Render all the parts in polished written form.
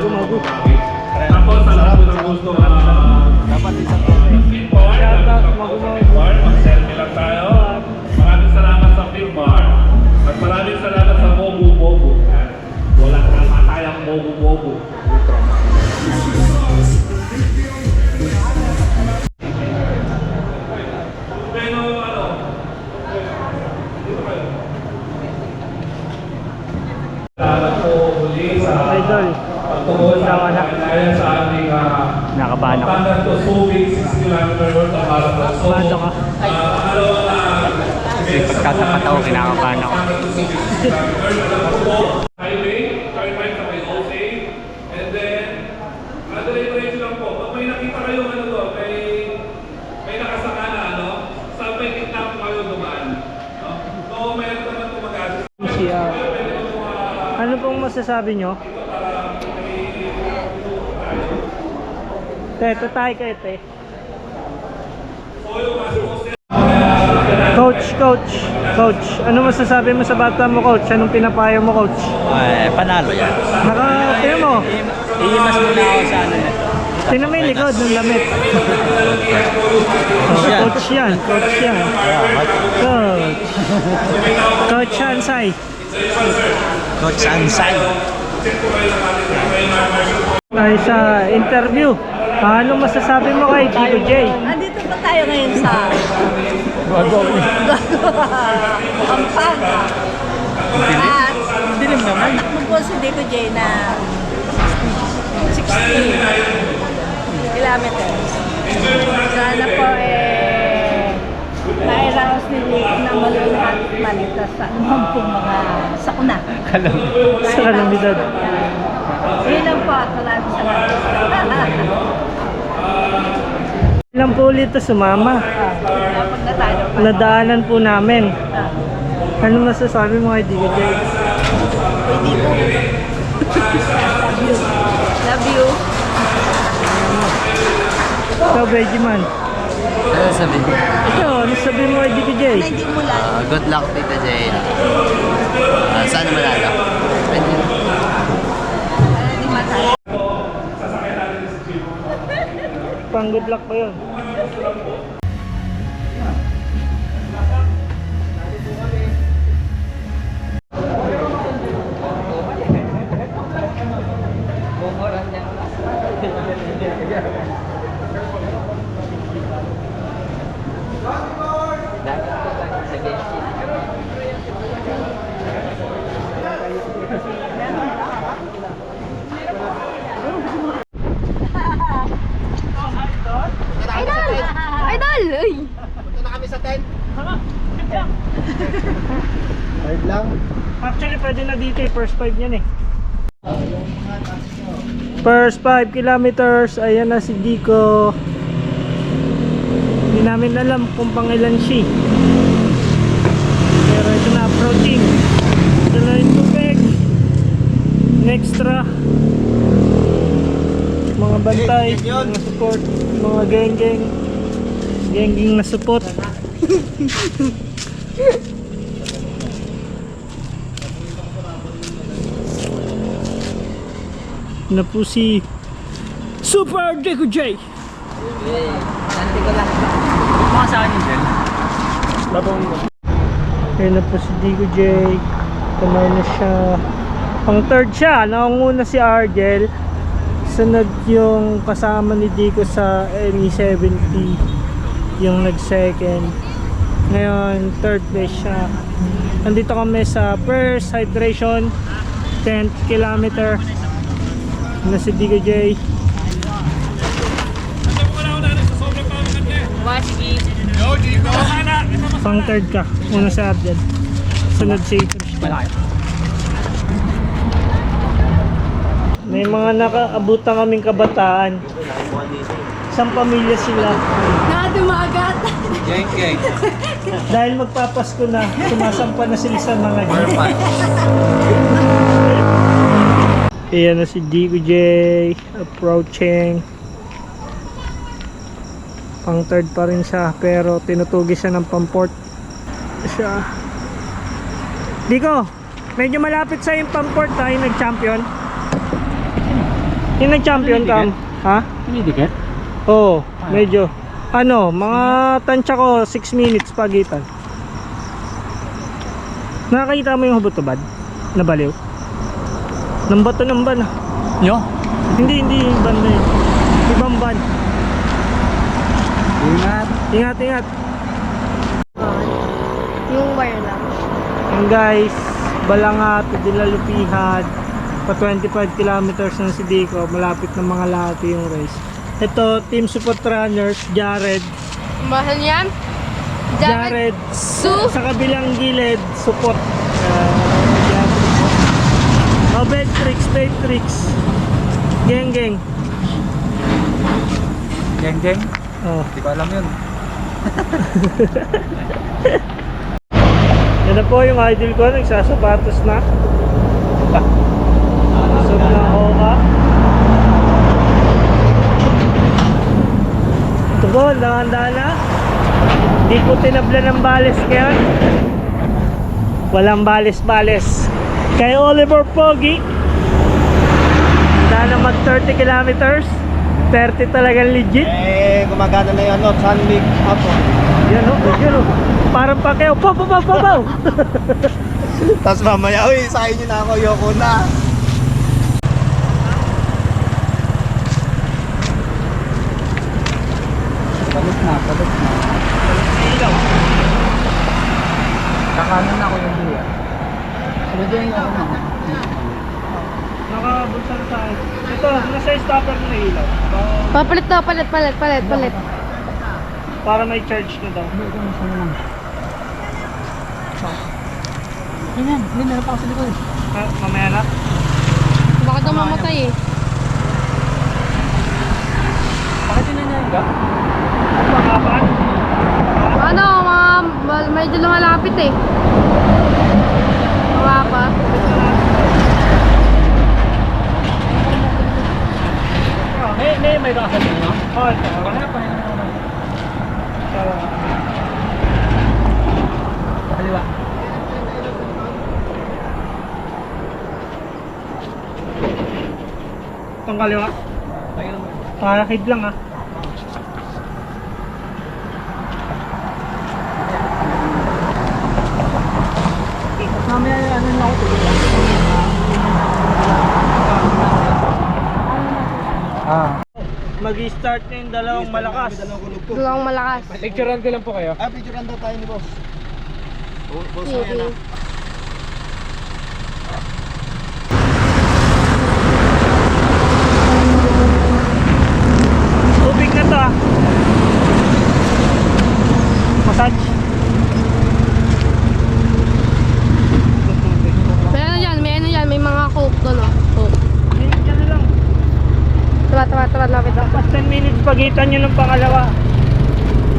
Magu. Tapos sa lahat po ng gusto Dapat isang Filbar, mag-selfie lang tayo. Maraming salamat sa Filbar. At maraming salamat sa Mogu. Wala naman tayong Mogu. Pero ano? Dito kayo. Salamat po muli sa Idol. pagtugon sa kanayan sa ating Nakabahan ako. Pagkat to Subic 6 km worth of marathon. So, Bahan ako. Pagkatapat ako, kinakabahan ako. Highway, turn sa may OSA, and then, diretso lang po. Pag may nakita kayo, ano to, may nakasaka na, ano, sa may gitna po kayo dumaan. No? So, mayroon naman po mag-assist. Ano pong masasabi nyo? Te, tatay kayo, te. Coach, ano masasabi mo sa bata mo, coach? Anong pinapayo mo, coach? Panalo yan. Naka-tayo mo. Iimas muna ako sa ano na. Tingnan mo yung likod ng lamit. Coach yan. Coach. Coach Hansay. Coach Ansay. Ay sa interview. Ano masasabi mo kay Tito J? Andito pa tayo ngayon sa Pampanga. At Dilim naman. anak mo po si Dico J na 60 kilometers. Sana po nairaos ni Nick na malulahat malita sa anumang pong mga sakuna. Sa kalamidad. Yun lang po at maraming salamat. Ilang po ulit ito sumama. Kapag na tayo pa. Nadaanan po namin. Ano masasabi mo kay Tito J? Pwede po. Love you. Ikaw, Benjamin. Ano sabi? Ikaw, ano sabi mo kay Tito J? Na hindi mo lang. Good luck, Tita Jane. Sana malala. Hindi matay. Pang good luck pa yun. Idol! Uy! Hard lang. Actually, pwede na dito eh. First 5 yan eh. First 5 kilometers. Ayan na si Dico. Hindi namin alam kung pangilan siya. Pero ito na, approaching. Ito na yung tubig. Extra. Mga bantay, mga support, mga geng-geng. Geng-geng na support. Na po si Super Dico J. Nanti ko lang. Mga sa akin yun. Ayun na po si Dico J. Kamay na siya. Pang third siya. Nakanguna si Argel. Sunod yung kasama ni Dico sa ME70. Yung nag second. Ngayon third place siya. Nandito kami sa first hydration 10th kilometer na si Dico J. Pang third ka. Una si Argel. Sunod si Malaki. May mga nakaabutan kaming kabataan. Isang pamilya sila. Nakadumagat! Geng. Dahil magpapasko na, sumasampa na sila sa mga jeep. Ayan na si Dico J. Approaching. Pang third pa rin siya, pero tinutugi siya ng pamport. Siya. Dico, medyo malapit sa yung pamport tayo nag-champion. Yung nag-champion ka? Ha? Pinidikit? Oo, medyo. Ano, mga tansya ko 6 minutes pagitan. Nakakita mo yung hubot-tubad? Nabaliw? Nang bato ng ban ah. Yo? Hindi yung ban na yun. Ibang ban. Ingat. Ingat. Yung wire lang. Yan guys, Balangati, Dilalupihan. Pa 25 kilometers na si Dico. Malapit na mga lahat yung race. Ito, team support runners, Jared. Mahal yan? Jared. Sa kabilang gilid, support. Jared. Oh, bed tricks. Geng. Geng. Oh. Hindi ko alam yun. Yan na po yung idol ko, nagsasapatos na. Lusog na Oka. Ito po, dahan-dahan na. Di po tinabla ng bales ngayon. Walang bales-bales. Kay Oliver Pogi, na mag 30 kilometers. 30 talagang legit. Gumagana na yung sunlight ako. Yan o. Parang pa kayo. Papaw. Tapos mamaya, uy, sa inyo na ako, yoko na. Palit na. Kakanan ako yung buya. Pwede yung ako na. Nakabulsan sa akin. Ito, nasa stopper na ilaw. Papalit daw, palit. Para may charge na daw. Ayan, hindi meron pa ako sa likod. Mamaya na. Baka daw mamatay eh. Bakit yun na yung gap? Pangapaan? Ano, medyo lumalapit eh. Mga pa. May kakasal din, no? Oo, ito. Kaliwa. Itong kaliwa. Tayo naman. Parakid lang ah. Mamaya ano na ako tuloy. Mag-start na yung dalawang malakas. Dalawang malakas. Picturean ko lang po kayo. Picturean daw tayo ni boss. Sige. Tubig na to ah. Massage. May mga coke doon oh. Coke. Diyan na lang. Tara, lapit na. Tapos 10 minutes pagitan nyo ng pangalawa.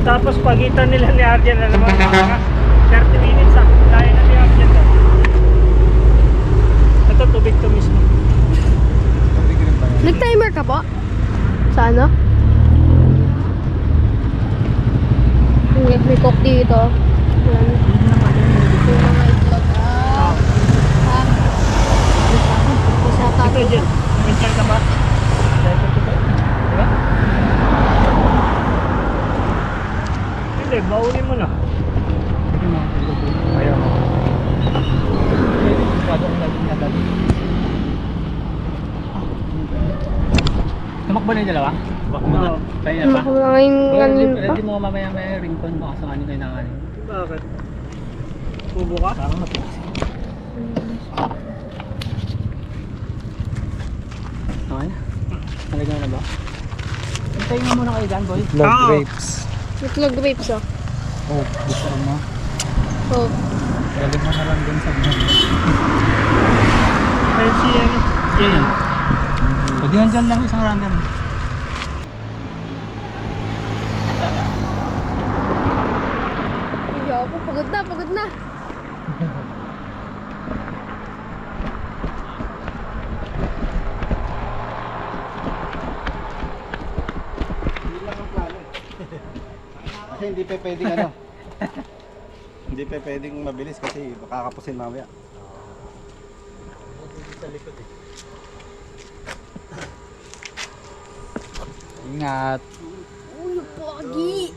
Tapos pagitan nila ni Arjen na naman. 30 minutes ah. Dahil na ni Arjen to. Ito tubig to mismo. Nag-timer ka po? Sa ano? May coke dito. Yan. Yung mga itlog. Ito dyan. Minsan ka ba? Hindi, baunin mo na. Ayaw mo. Tumakbo na yung dalawa? Oo. Kaya Ano pa? ko lang yung ganin pa? Pwede mo mamaya may ringtone baka sa kanyo kayo nanganin. Bakit? Kubo ka? Parang matigas. Okay na? Nalagyan na ba? Hintayin nga muna kayo dyan, boy. Love grapes. Itlog grapes oh. Oh, gusto mo. Oh. Galing mo na lang dun sa mga. Ayun si ano? Yan. Pwede yan dyan lang isang random. Hindi ako, pagod na. Kasi hindi pa pwedeng ano. Hindi pa pwedeng mabilis kasi baka kapusin mamaya. Sa likod eh. Ingat. Uy, pogi!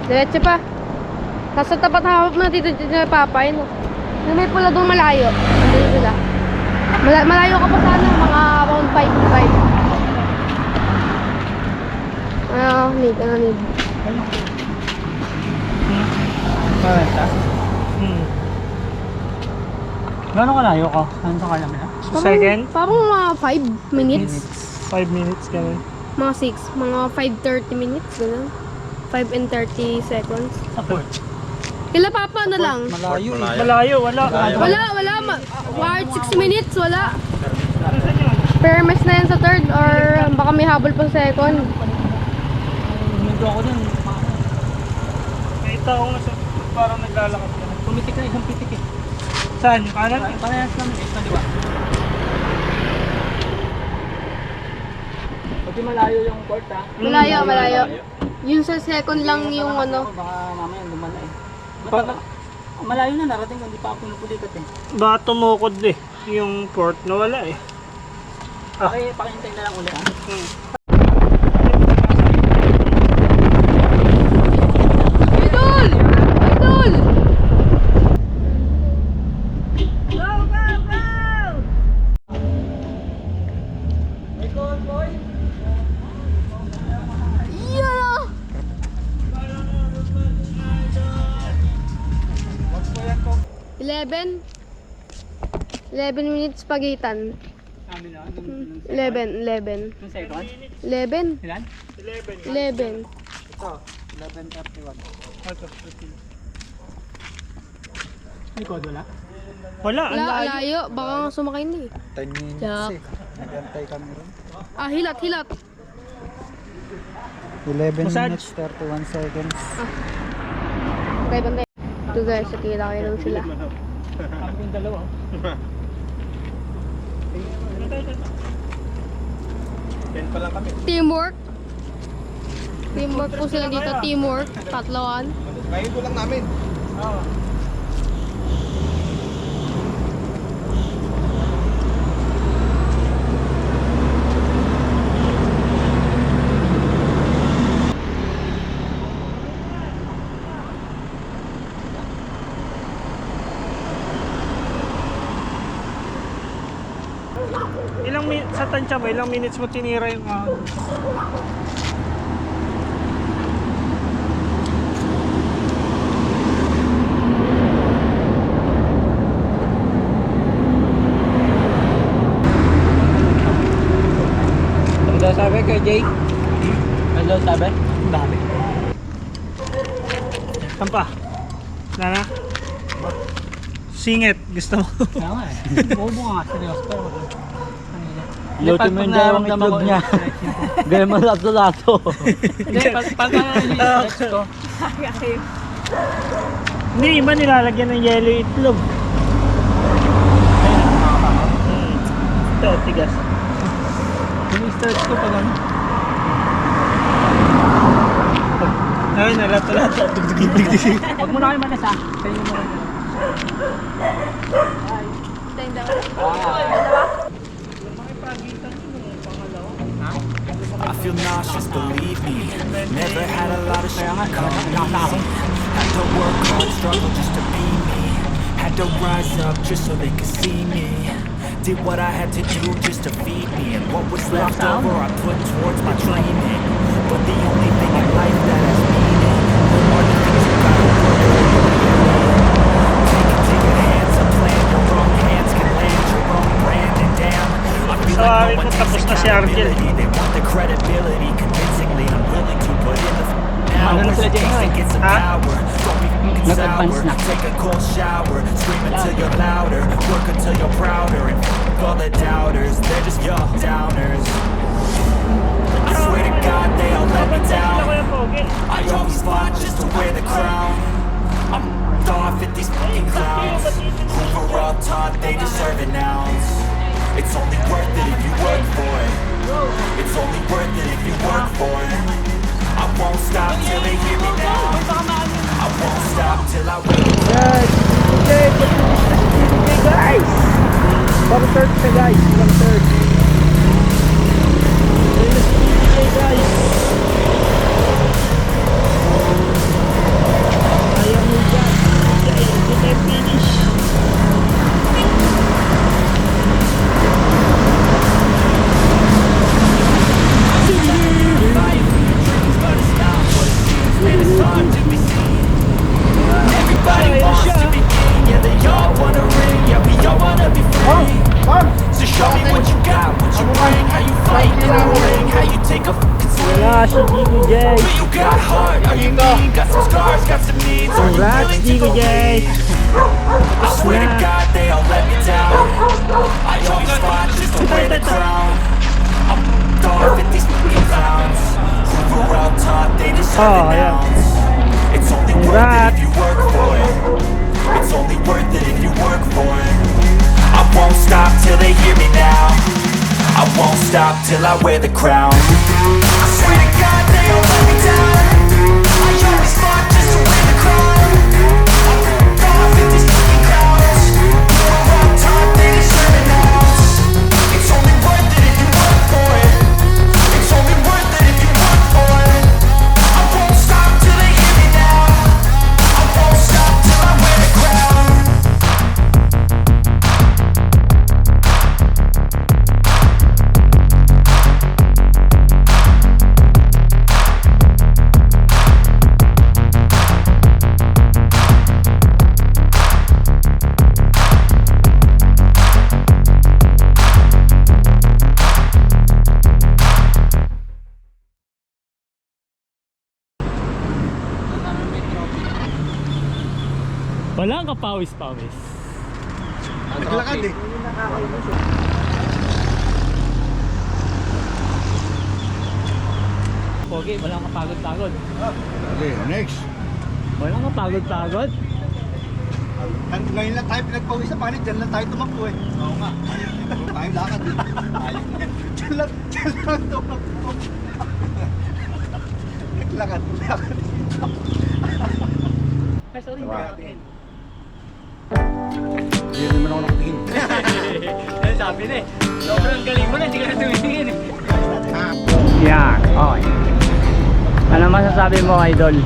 Diretso pa. Nasa tapat hawak na dito na papay, no? May pula doon malayo. Andun sila. Malayo ka pa sana, mga around 5. Need. Parenta? Hmm. Gano'n kalayo ko? Ano sa kalayo na? Second? Parang mga 5 minutes. 5 minutes, ganun. Mga 6. Mga 5:30 minutes, gano'n. 5 and 30 seconds. Ako. Kila Papa na lang. Malayo eh. Malayo, wala. Wala. Wired 6 minutes, wala. Permes na yan sa third or baka may habol pa sa second. Huminto ako dun. Nakita ko nga sa parang naglalakad ka. Pumitik na isang pitik eh. Saan? Yung kanan? Parehas naman eh. Kaliwa. Pati malayo yung court ha. Malayo. Yun sa second lang yung ano. Baka mamaya lumala eh. Malayo na narating ko, hindi pa ako pinupulikat eh. Baka tumukod yung port na wala eh. Okay, pakihintay na lang ulit ah. Idol! Yeah! 11 minutes pagitan. Amin na, nung 11. Yung second? 11. Ilan? 11. Ito, 11:31. Likod wala? Wala, ang layo. Layo. Baka nga sumakay na eh. 10 minutes Jack. eh. Nagantay kami ron. Hilat. 11 Massage. minutes 31 seconds. Bantay. Ito guys, nakita kayo lang sila. Kami yung dalawa. Pa lang kami. Teamwork po sila dito. Teamwork. Tatlawan. Ngayon ko lang namin. Sa tansya mo, ilang minutes mo tinira yung Ano daw sabi kay Jay? Ano daw sabi? dami. Saan pa? Nana? Singit, gusto mo? Kaya nga eh. Bobo nga, seryoso. Pero Luto mo yung dalawang itlog niya. Gaya mo lato-lato. Hindi, pag i-stretch ko. Hindi, iba nilalagyan ng yellow itlog. Ito, tigas. I-stretch ko pag ano. Ayun, nalato-lato. Huwag mo na kayo manas ah. Kayo mo na. I feel nauseous, believe me. Never had a lot of shit come easy. Had to work hard, struggle just to be me. Had to rise up just so they could see me. Did what I had to do just to feed me. And what was left over I put towards my dreaming. But the only thing in life that has meaning are the things you gotta work for. Take it to your hands, a plan your own hands can land your own brand. And damn, I feel Sorry like no one po, takes tapos na si Argel. accountability. They want the credibility, convincingly I'm willing to put in the Ano hours. sila dyan, Just to get some Ha? power. Don't be fucking Nag-advance sour. na. Take a cold shower, scream until you're louder, work until you're prouder, and fuck all the doubters. They're just your downers. I swear to God they all let me down. I always fought just to wear the crown. I'm off at these fucking clowns who were all taught they deserve an ounce. It's only worth it if you work for it. It's only worth it if you work for it. I won't stop till they hear me now. I won't stop till I win. Guys! 1/3 siya guys, 1/3. take a fucking swing. Wala si Digo J. You got heart, are you mean? Got some scars, got some needs. Are you Congrats willing to Digo J. I swear to God they all let me down. I always fought just to wear the crown. I'm off at these fucking clowns who were all taught they deserve Oh, an yeah. ounce. It's only worth it Congrats. if you work for it. It's only worth it if you work for it. I won't stop till they hear me now. I won't stop till I wear the crown. I swear to God they all let me down. I always fought just to wear the crown. Off at these fucking clowns who were all taught they deserve an ounce. It's only worth it if you work for it. It's only worth it if you work for it. I won't stop till they hear me now. I won't stop till I wear the crown. Walang kapawis-pawis. Naglakad eh. Pogi, walang kapagod-pagod. Okay, next. Walang kapagod-pagod. Ngayon lang tayo pinagpawis sa panit, dyan lang tayo tumakbo eh. Oo nga. Tayo lakad eh. Dyan lang tumakbo. Naglakad. Ay, sorry. Hindi naman ako nakatingin. Ay, sabi na eh. Sobrang galing mo na, hindi ka na tumitingin eh. Yan, okay. Ano masasabi mo, idol?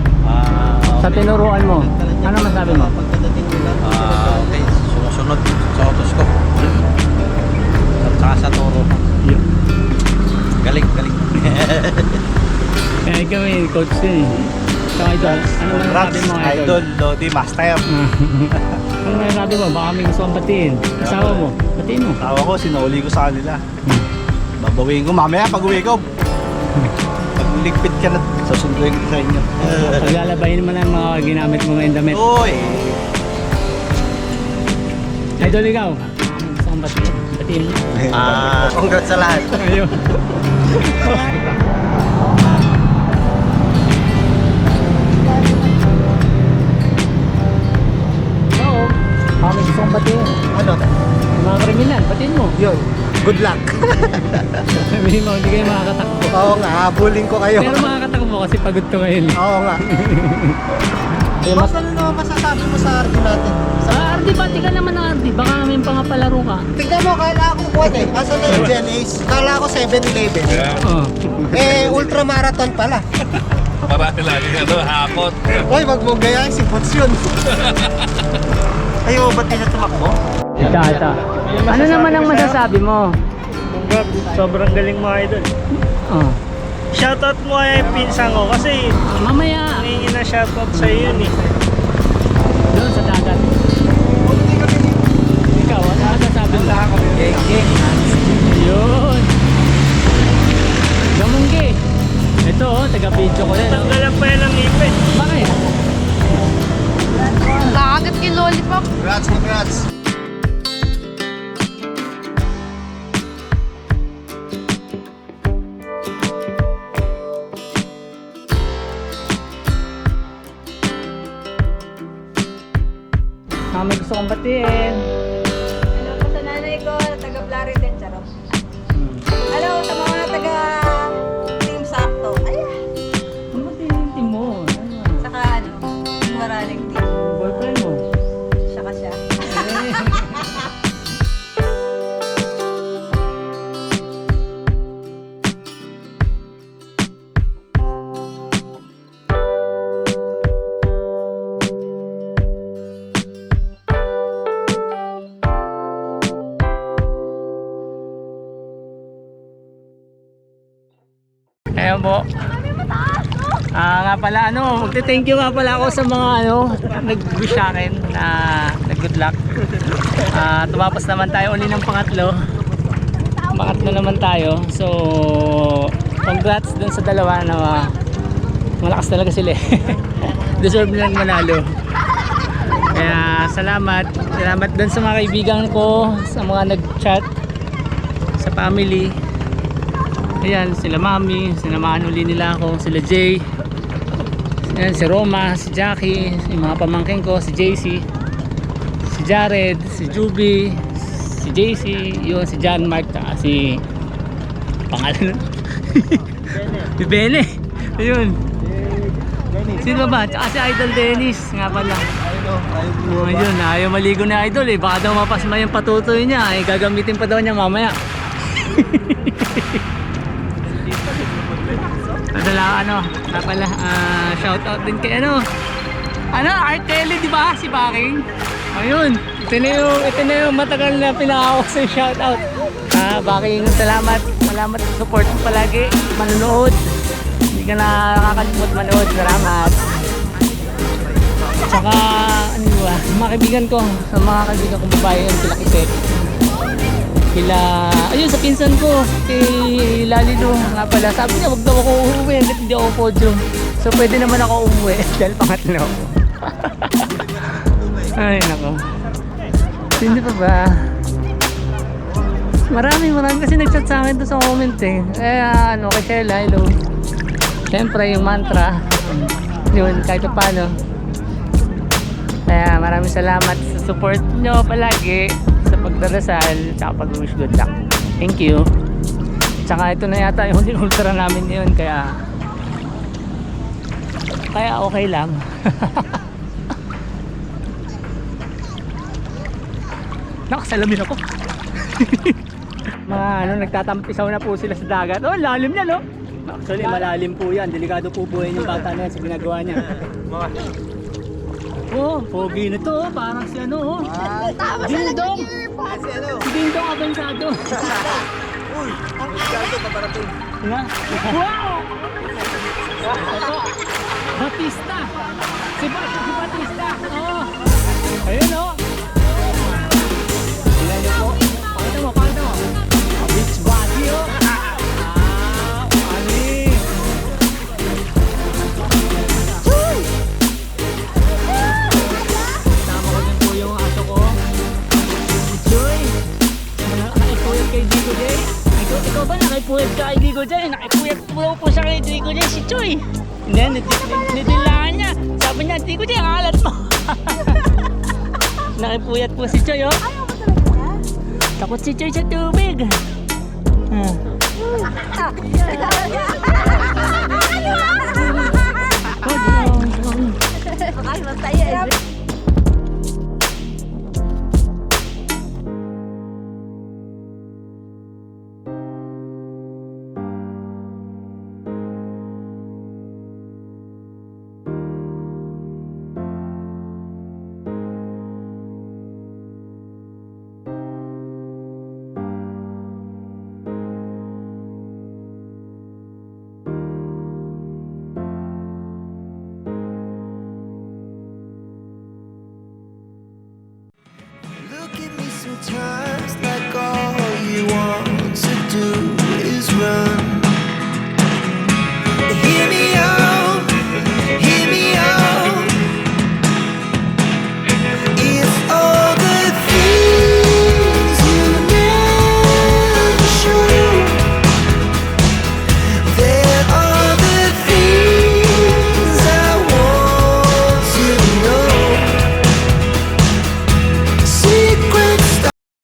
Sa tinuruan mo, ano masasabi mo? Okay, sumusunod sa utos ko. At saka sa turo ko. Galing, galing. Kaya kami, coach din eh. So, idol, ano masasabi mo, idol? Lodi, master. Ano masasabi mo? Baka may gusto kang batiin. Asawa mo, batiin mo. Tawa ko, sinuli ko sa kanila. Babawiin ko mamaya pag uwi ko. Pag ligpit ka na, sasunduin ko sa inyo. Paglalabayin mo na yung mga ginamit mo ngayong damit. Uy! Idol, ikaw. Gusto kang batiin. Batiin mo. Congrats sa lahat. Ayun. Oo. Baka may gusto kang batiin. Ano? Yung mga kriminal, batiin mo. Yun. Good luck. Sabihin mo, hindi kayo makakatakbo. Oo nga, habulin ko kayo. Pero makakatakbo kasi pagod ko ngayon. Oo nga. Boss, ano naman masasabi mo sa RD natin? RD, pati ka naman ng RD. Baka may pangapalaro ka. Tignan mo, kala ko quad eh. Asa na yung Gen Ace? Kala ko 7-Eleven. Oo. Ultramarathon pala. Marami lagi hakot. Hoy, wag mo gayahin si Pots yun. Ayaw, ba't di na tumakbo? Ito. Ano naman ang masasabi mo? Sobrang galing mo, idol. Oh. Shoutout mo kaya yung pinsan ko kasi Mamaya, nangingi na shoutout sa'yo yun eh. doon sa dagat. Ikaw, ano masasabi mo? Yun. Gamunggi. Ito, taga-video ko yan. Tanggalan pa yan ang ipin. Bakit? Kakagat kay Lollipop. Congrats. May gusto kong batiin. Hello po sa nanay ko, taga Blariden, charot. Hello sa mga taga Team Sakto. Ayan. Ano ba tinitin mo? Saka ano, Maraling Team. Boyfriend mo? Siya ka siya. Ayan po. Nga pala magte-thank you nga pala ako sa mga nag-wish sa akin na good luck. Tumapos naman tayo uli ng pangatlo. Pangatlo naman tayo. So, congrats dun sa dalawa na malakas talaga sila eh. Deserve nilang manalo. Kaya salamat dun sa mga kaibigan ko, sa mga nag-chat, sa family. Ayan, sila Mami, sinamahan uli nila ako, sila Jay. Ayan, si Roma, si Jackie, yung mga pamangkin ko, si JC, si Jared, si Juby, si JC, yun, si John Mark, si pangalan si Bene. Ayun. Sino ba? Tsaka si Idol Dennis nga pala. Ayun, ayaw maligo na Idol eh. Baka daw mapasma yung patutoy niya eh. Gagamitin pa daw niya mamaya. Adala nga pala, shout out din kay Art Kelly, di ba? Si Baking. Ayun, ito na yung matagal na pinaka sa shout out. Baking, salamat sa support mo palagi, manonood. Hindi ka nakakalimot manood, salamat. Tsaka, mga kaibigan ko, sa mga kaibigan kong babae, sila Kitek. Ayun, sa pinsan ko, si Lalino nga pala. Sabi niya, wag daw ako uuwi, hindi ako podium. So, pwede naman ako umuwi dahil pangatlo. Ay, nako. Hindi pa ba? Marami kasi nag-chat sa akin doon sa comment eh. Kaya, kay Shella, hello. Siyempre, yung mantra. Yun, kahit pa paano. Kaya, maraming salamat sa support nyo palagi. Sa pagdarasal, tsaka pag-wish good luck. Thank you. Tsaka ito na yata yung huling ultra namin yun, kaya okay lang. Nakasalamin ako. Mga nagtatampisaw na po sila sa dagat. Oh, lalim niya, no? Actually, malalim po yan. Delikado po buhayin yung bata na yan sa ginagawa niya. Oh, pogi na to, parang si oh. Dingdong! Si Dingdong avansado. Uy, ang avansado pa para to. Wow! Ito, Batista. Si Batista. Oh. Ayun oh. Tingnan niyo po. Pakita mo. Beach body oh. Ikaw ba nakipuyat ka kay Digo Jay? Nakipuyat po siya kay Digo Jay, si Choy. Hindi, nidilaan niya. Sabi niya, Digo Jay, ang alat mo. Nakipuyat po si Choy, oh. Ayaw mo talaga niya? Takot si Choy sa tubig. Ay, masaya.